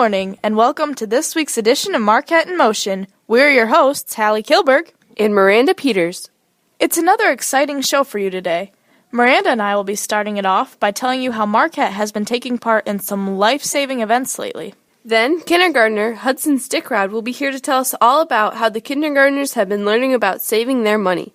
morning, and welcome to this week's edition of Marquette in Motion. We're your hosts, Hallie Kilberg and Miranda Peters. It's another exciting show for you today. Miranda and I will be starting it off by telling you how Marquette has been taking part in some life-saving events lately. Then, kindergartner Hudson Stickrod will be here to tell us all about how the kindergartners have been learning about saving their money.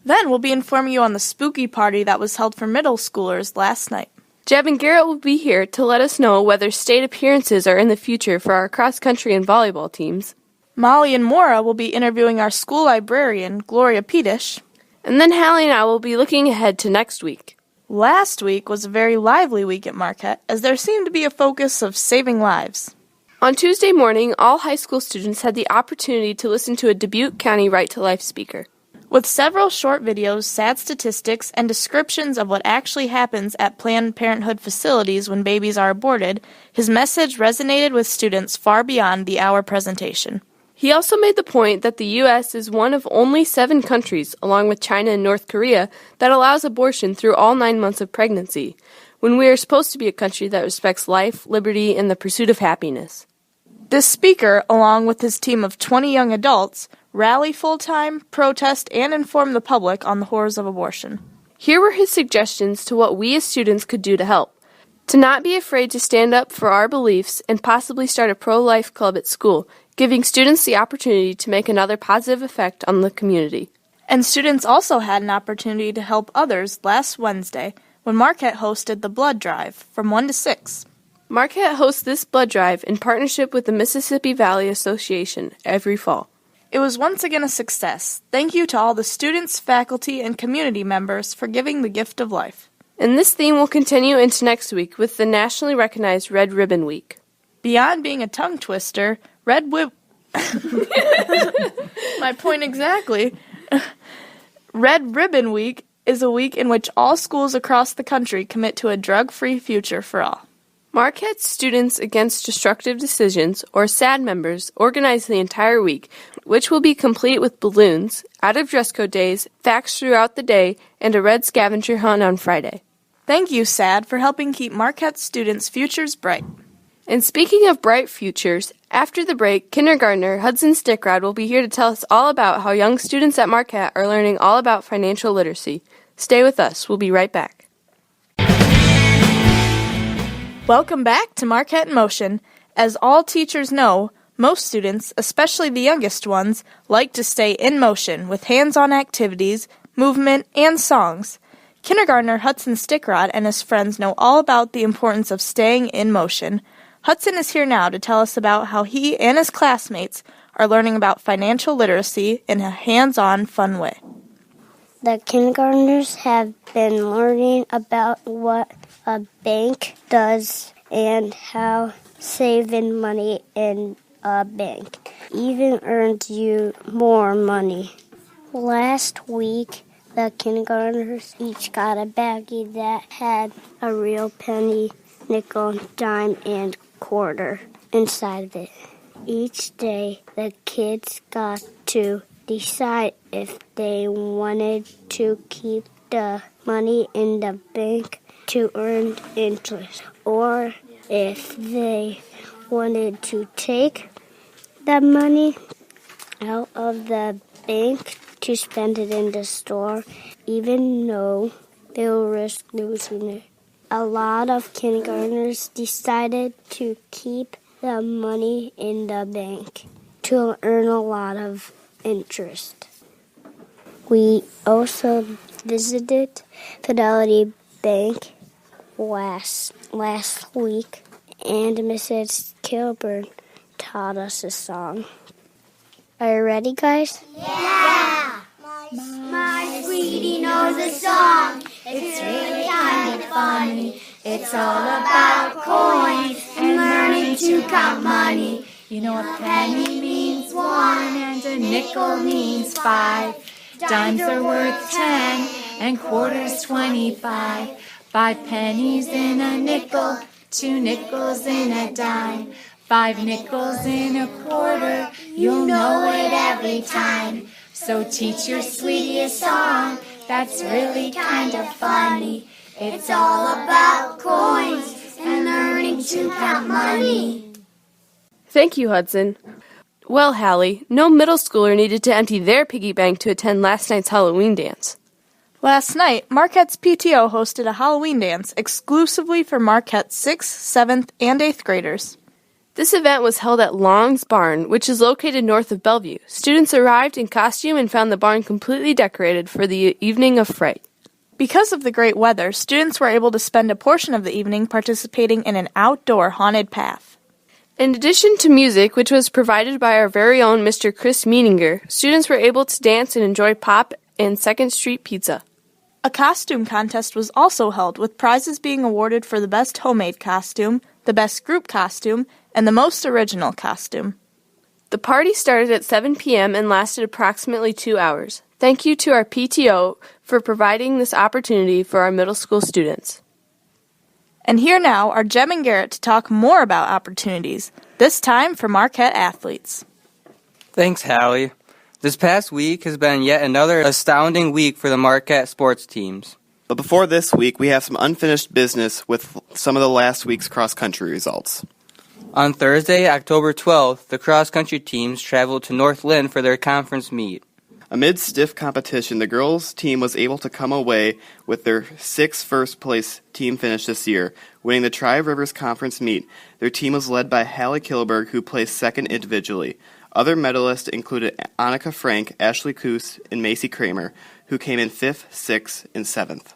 Then we'll be informing you on the spooky party that was held for middle schoolers last night. Jeb and Garrett will be here to let us know whether state appearances are in the future for our cross-country and volleyball teams. Molly and Maura will be interviewing our school librarian, Gloria Petish. And then Hallie and I will be looking ahead to next week. Last week was a very lively week at Marquette, as there seemed to be a focus of saving lives. On Tuesday morning, all high school students had the opportunity to listen to a Dubuque County Right to Life speaker. With several short videos, sad statistics, and descriptions of what actually happens at Planned Parenthood facilities when babies are aborted, his message resonated with students far beyond the hour presentation. He also made the point that the U.S. is one of only 7 countries, along with China and North Korea, that allows abortion through all 9 months of pregnancy, when we are supposed to be a country that respects life, liberty, and the pursuit of happiness. This speaker, along with his team of 20 young adults, rally full-time, protest, and inform the public on the horrors of abortion. Here were his suggestions to what we as students could do to help. To not be afraid to stand up for our beliefs and possibly start a pro-life club at school, giving students the opportunity to make another positive effect on the community. And students also had an opportunity to help others last Wednesday when Marquette hosted the blood drive from 1 to 6. Marquette hosts this blood drive in partnership with the Mississippi Valley Association every fall. It was once again a success. Thank you to all the students, faculty, and community members for giving the gift of life. And this theme will continue into next week with the nationally recognized Red Ribbon Week. Beyond being a tongue twister, My point exactly. Red Ribbon Week is a week in which all schools across the country commit to a drug-free future for all. Marquette Students Against Destructive Decisions, or SAD members, organize the entire week, which will be complete with balloons, out-of-dress code days, facts throughout the day, and a red scavenger hunt on Friday. Thank you, SAD, for helping keep Marquette students' futures bright. And speaking of bright futures, after the break, kindergartner Hudson Stickrod will be here to tell us all about how young students at Marquette are learning all about financial literacy. Stay with us. We'll be right back. Welcome back to Marquette in Motion. As all teachers know, most students, especially the youngest ones, like to stay in motion with hands-on activities, movement, and songs. Kindergartner Hudson Stickrod and his friends know all about the importance of staying in motion. Hudson is here now to tell us about how he and his classmates are learning about financial literacy in a hands-on, fun way. The kindergartners have been learning about what a bank does and how saving money in a bank even earns you more money. Last week, the kindergartners each got a baggie that had a real penny, nickel, dime, and quarter inside of it. Each day, the kids got to decide if they wanted to keep the money in the bank to earn interest, or if they wanted to take the money out of the bank to spend it in the store, even though they will risk losing it. A lot of kindergartners decided to keep the money in the bank to earn a lot of interest. We also visited Fidelity Bank last week, and Mrs. Kilburn taught us a song. Are you ready, guys? Yeah! My sweetie knows a song. It's really kind of funny. It's all about coins and learning to count money. You know a penny means 1 and a nickel means 5. Dimes are worth 10 and quarters 25. 5 pennies in a nickel, 2 nickels in a dime. 5 nickels in a quarter, you'll know it every time. So teach your sweetie a song that's really kind of funny. It's all about coins and learning to count money. Thank you, Hudson. Well, Hallie, no middle schooler needed to empty their piggy bank to attend last night's Halloween dance. Last night, Marquette's PTO hosted a Halloween dance exclusively for Marquette's 6th, 7th, and 8th graders. This event was held at Long's Barn, which is located north of Bellevue. Students arrived in costume and found the barn completely decorated for the evening of fright. Because of the great weather, students were able to spend a portion of the evening participating in an outdoor haunted path. In addition to music, which was provided by our very own Mr. Chris Meaninger, students were able to dance and enjoy pop and 2nd Street pizza. A costume contest was also held, with prizes being awarded for the best homemade costume, the best group costume, and the most original costume. The party started at 7 p.m. and lasted approximately 2 hours. Thank you to our PTO for providing this opportunity for our middle school students. And here now are Jem and Garrett to talk more about opportunities, this time for Marquette athletes. Thanks, Hallie. This past week has been yet another astounding week for the Marquette sports teams. But before this week, we have some unfinished business with some of the last week's cross-country results. On Thursday, October 12th, the cross-country teams traveled to North Lynn for their conference meet. Amid stiff competition, the girls' team was able to come away with their 6th first-place team finish this year, winning the Tri-Rivers Conference meet. Their team was led by Hallie Kilberg, who placed second individually. Other medalists included Annika Frank, Ashley Koos, and Macy Kramer, who came in 5th, 6th, and 7th.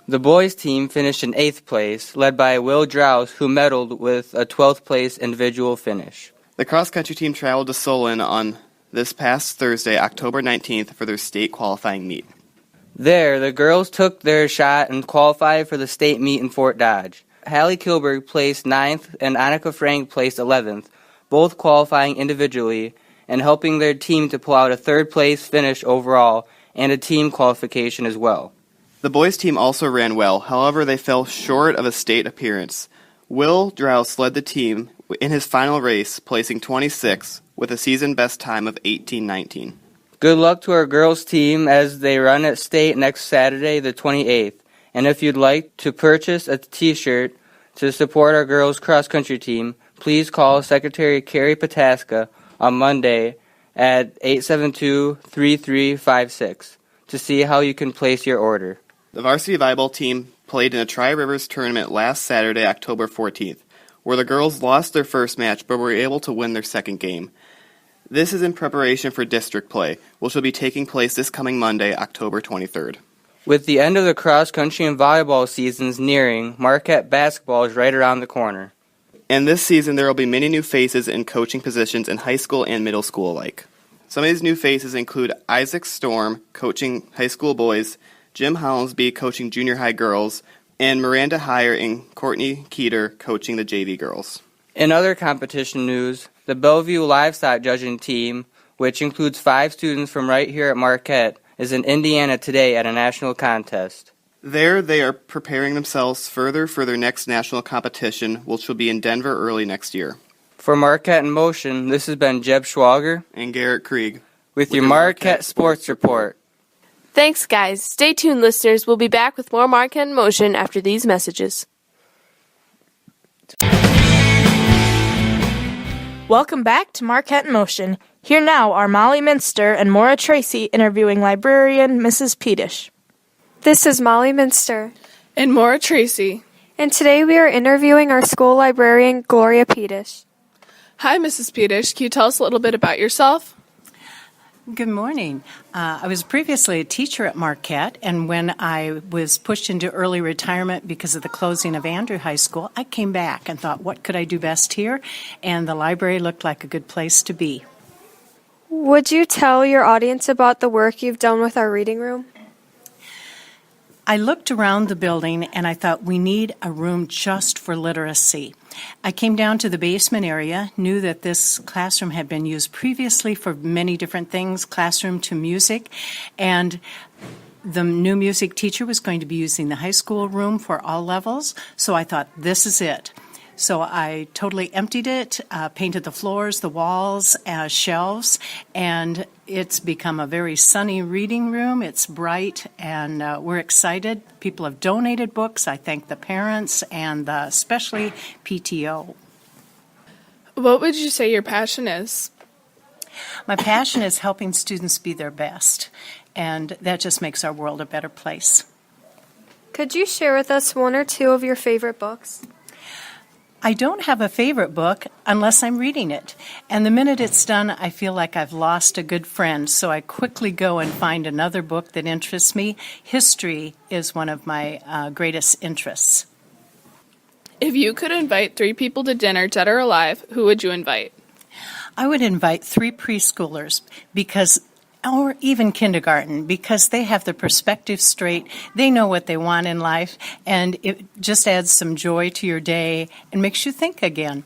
The boys' team finished in 8th place, led by Will Drouse, who medaled with a 12th place individual finish. The cross-country team traveled to Solon on this past Thursday, October 19th, for their state qualifying meet. There, the girls took their shot and qualified for the state meet in Fort Dodge. Hallie Kilberg placed 9th and Annika Frank placed 11th, both qualifying individually and helping their team to pull out a 3rd place finish overall and a team qualification as well. The boys' team also ran well, however they fell short of a state appearance. Will Drouse led the team in his final race, placing 26th, with a season best time of 18:19. Good luck to our girls' team as they run at state next Saturday, the 28th. And if you'd like to purchase a t-shirt to support our girls' cross-country team, please call Secretary Carrie Pataska on Monday at 872-3356 to see how you can place your order. The varsity volleyball team played in a Tri-Rivers tournament last Saturday, October 14th, where the girls lost their first match but were able to win their second game. This is in preparation for district play, which will be taking place this coming Monday, October 23rd. With the end of the cross-country and volleyball seasons nearing, Marquette basketball is right around the corner. And this season there will be many new faces in coaching positions in high school and middle school alike. Some of these new faces include Isaac Storm, coaching high school boys, Jim Hollinsby, coaching junior high girls, and Miranda Heyer and Courtney Keeter, coaching the JV girls. In other competition news, the Bellevue Livestock Judging Team, which includes 5 students from right here at Marquette, is in Indiana today at a national contest. There they are preparing themselves further for their next national competition, which will be in Denver early next year. For Marquette in Motion, this has been Jeb Schwager And Garrett Krieg with your Marquette Sports Report. Thanks, guys. Stay tuned, listeners. We'll be back with more Marquette in Motion after these messages. Welcome back to Marquette in Motion. Here now are Molly Minster and Maura Tracy interviewing librarian Mrs. Pedish. This is Molly Minster. And Maura Tracy. And today we are interviewing our school librarian, Gloria Pedish. Hi, Mrs. Pedish. Can you tell us a little bit about yourself? Good morning. I was previously a teacher at Marquette, and when I was pushed into early retirement because of the closing of Andrew High School, I came back and thought, what could I do best here? And the library looked like a good place to be. Would you tell your audience about the work you've done with our reading room? I looked around the building and I thought we need a room just for literacy. I came down to the basement area, knew that this classroom had been used previously for many different things, classroom to music, and the new music teacher was going to be using the high school room for all levels, so I thought, this is it. So I totally emptied it, painted the floors, the walls, shelves, and it's become a very sunny reading room. It's bright, and we're excited. People have donated books. I thank the parents and especially PTO. What would you say your passion is? My passion is helping students be their best, and that just makes our world a better place. Could you share with us one or two of your favorite books? I don't have a favorite book unless I'm reading it. And the minute it's done, I feel like I've lost a good friend, so I quickly go and find another book that interests me. History is one of my greatest interests. If you could invite 3 people to dinner, dead or alive, who would you invite? I would invite 3 preschoolers or even kindergarten, because they have the perspective straight, they know what they want in life, and it just adds some joy to your day and makes you think again.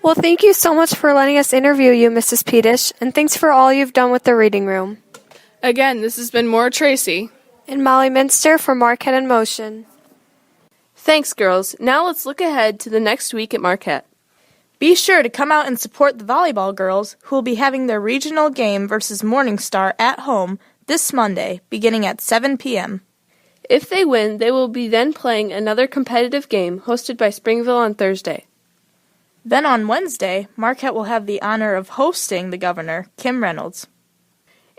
Well, thank you so much for letting us interview you, Mrs. Pedish, and thanks for all you've done with the reading room. Again, this has been Maura Tracy and Molly Minster for Marquette in Motion. Thanks, girls. Now let's look ahead to the next week at Marquette. Be sure to come out and support the volleyball girls, who will be having their regional game versus Morningstar at home this Monday, beginning at 7 p.m. If they win, they will be then playing another competitive game hosted by Springville on Thursday. Then on Wednesday, Marquette will have the honor of hosting the governor, Kim Reynolds.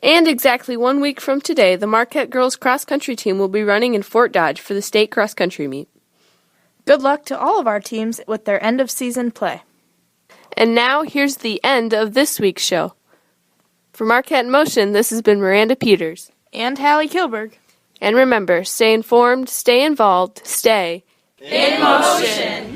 And exactly 1 week from today, the Marquette girls cross-country team will be running in Fort Dodge for the state cross-country meet. Good luck to all of our teams with their end-of-season play. And now, here's the end of this week's show. For Marquette in Motion, this has been Miranda Peters. And Hallie Kilberg. And remember, stay informed, stay involved, stay in motion.